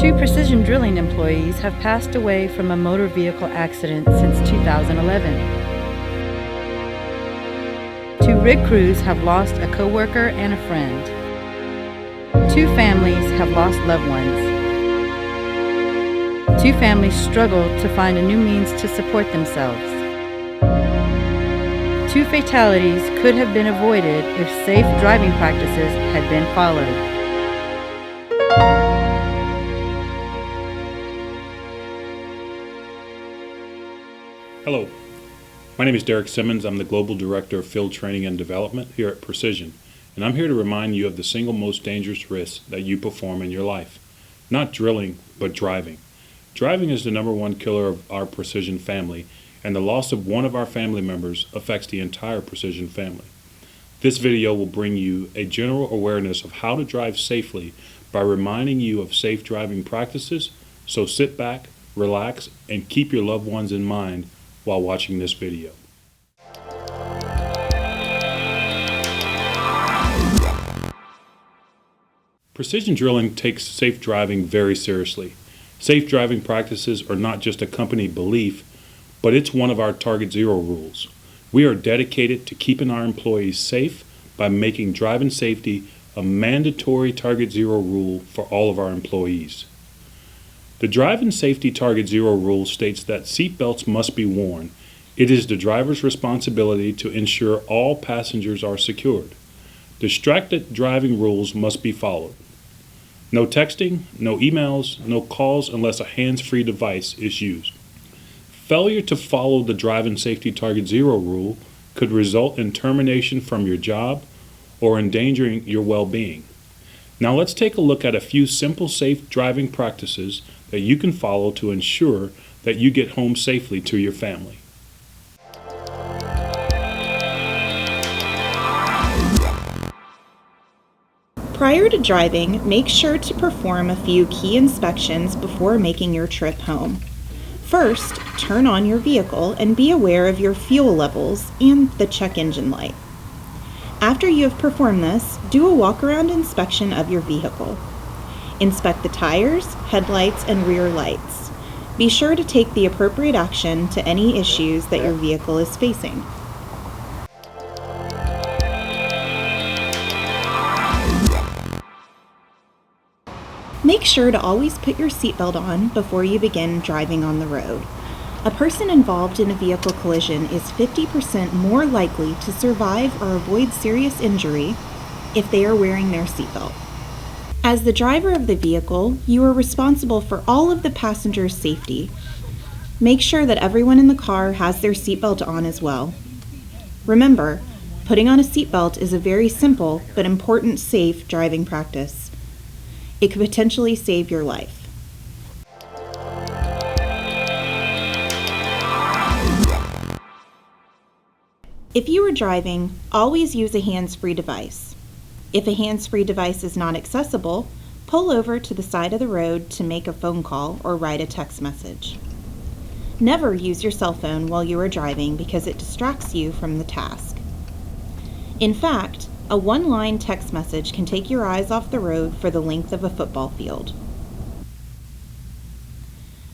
Two precision drilling employees have passed away from a motor vehicle accident since 2011. Two rig crews have lost a coworker and a friend. Two families have lost loved ones. Two families struggle to find a new means to support themselves. Two fatalities could have been avoided if safe driving practices had been followed. Hello, my name is Derek Simmons. I'm the Global Director of Field Training and Development here at Precision, and I'm here to remind you of the single most dangerous risk that you perform in your life. Not drilling, but driving. Driving is the number one killer of our Precision family, and the loss of one of our family members affects the entire Precision family. This video will bring you a general awareness of how to drive safely by reminding you of safe driving practices, so sit back, relax, and keep your loved ones in mind while watching this video. Precision drilling takes safe driving very seriously. Safe driving practices are not just a company belief, but it's one of our Target Zero rules. We are dedicated to keeping our employees safe by making driving safety a mandatory Target Zero rule for all of our employees. The Driving Safety Target Zero rule states that seatbelts must be worn. It is the driver's responsibility to ensure all passengers are secured. Distracted driving rules must be followed. No texting, no emails, no calls unless a hands-free device is used. Failure to follow the Driving Safety Target Zero rule could result in termination from your job or endangering your well-being. Now let's take a look at a few simple safe driving practices that you can follow to ensure that you get home safely to your family. Prior to driving, make sure to perform a few key inspections before making your trip home. First, turn on your vehicle and be aware of your fuel levels and the check engine light. After you have performed this, do a walk-around inspection of your vehicle. Inspect the tires, headlights, and rear lights. Be sure to take the appropriate action to any issues that your vehicle is facing. Make sure to always put your seatbelt on before you begin driving on the road. A person involved in a vehicle collision is 50% more likely to survive or avoid serious injury if they are wearing their seatbelt. As the driver of the vehicle, you are responsible for all of the passengers' safety. Make sure that everyone in the car has their seatbelt on as well. Remember, putting on a seatbelt is a very simple but important safe driving practice. It could potentially save your life. If you are driving, always use a hands-free device. If a hands-free device is not accessible, pull over to the side of the road to make a phone call or write a text message. Never use your cell phone while you are driving because it distracts you from the task. In fact, a one-line text message can take your eyes off the road for the length of a football field.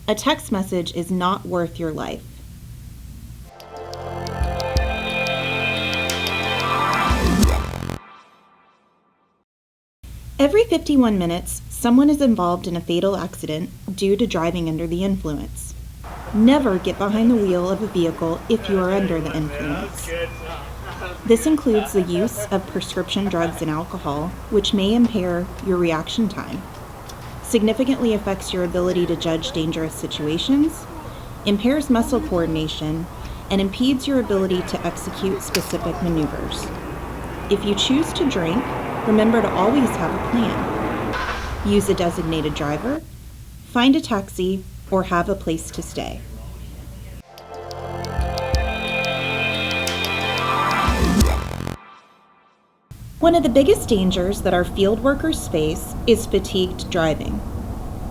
A text message is not worth your life. Every 51 minutes, someone is involved in a fatal accident due to driving under the influence. Never get behind the wheel of a vehicle if you are under the influence. This includes the use of prescription drugs and alcohol, which may impair your reaction time, significantly affects your ability to judge dangerous situations, impairs muscle coordination, and impedes your ability to execute specific maneuvers. If you choose to drink, remember to always have a plan. Use a designated driver, find a taxi, or have a place to stay. One of the biggest dangers that our field workers face is fatigued driving.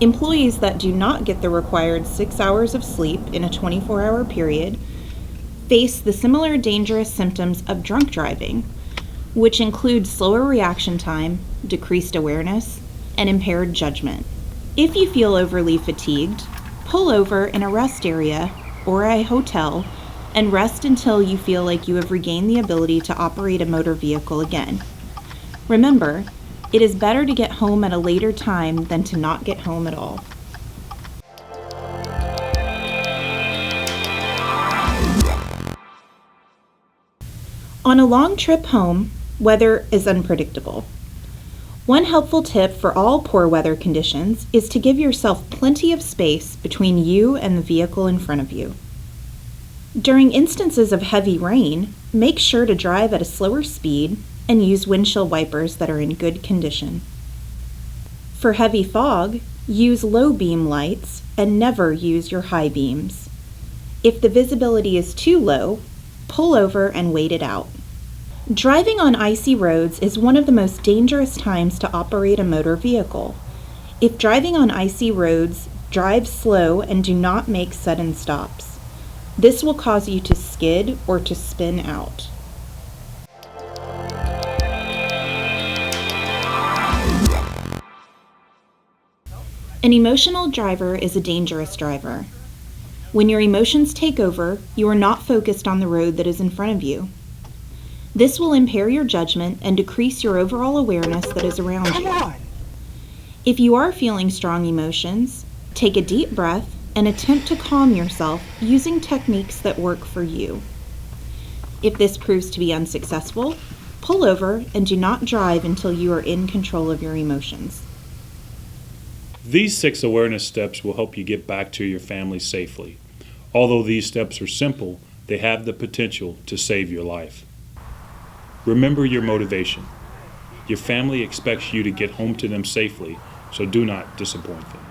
Employees that do not get the required 6 hours of sleep in a 24-hour period face the similar dangerous symptoms of drunk driving, which include slower reaction time, decreased awareness, and impaired judgment. If you feel overly fatigued, pull over in a rest area or a hotel and rest until you feel like you have regained the ability to operate a motor vehicle again. Remember, it is better to get home at a later time than to not get home at all. On a long trip home, weather is unpredictable. One helpful tip for all poor weather conditions is to give yourself plenty of space between you and the vehicle in front of you. During instances of heavy rain, make sure to drive at a slower speed and use windshield wipers that are in good condition. For heavy fog, use low beam lights and never use your high beams. If the visibility is too low, pull over and wait it out. Driving on icy roads is one of the most dangerous times to operate a motor vehicle. If driving on icy roads, drive slow and do not make sudden stops. This will cause you to skid or to spin out. An emotional driver is a dangerous driver. When your emotions take over, you are not focused on the road that is in front of you. This will impair your judgment and decrease your overall awareness that is around you. If you are feeling strong emotions, take a deep breath and attempt to calm yourself using techniques that work for you. If this proves to be unsuccessful, pull over and do not drive until you are in control of your emotions. These 6 awareness steps will help you get back to your family safely. Although these steps are simple, they have the potential to save your life. Remember your motivation. Your family expects you to get home to them safely, so do not disappoint them.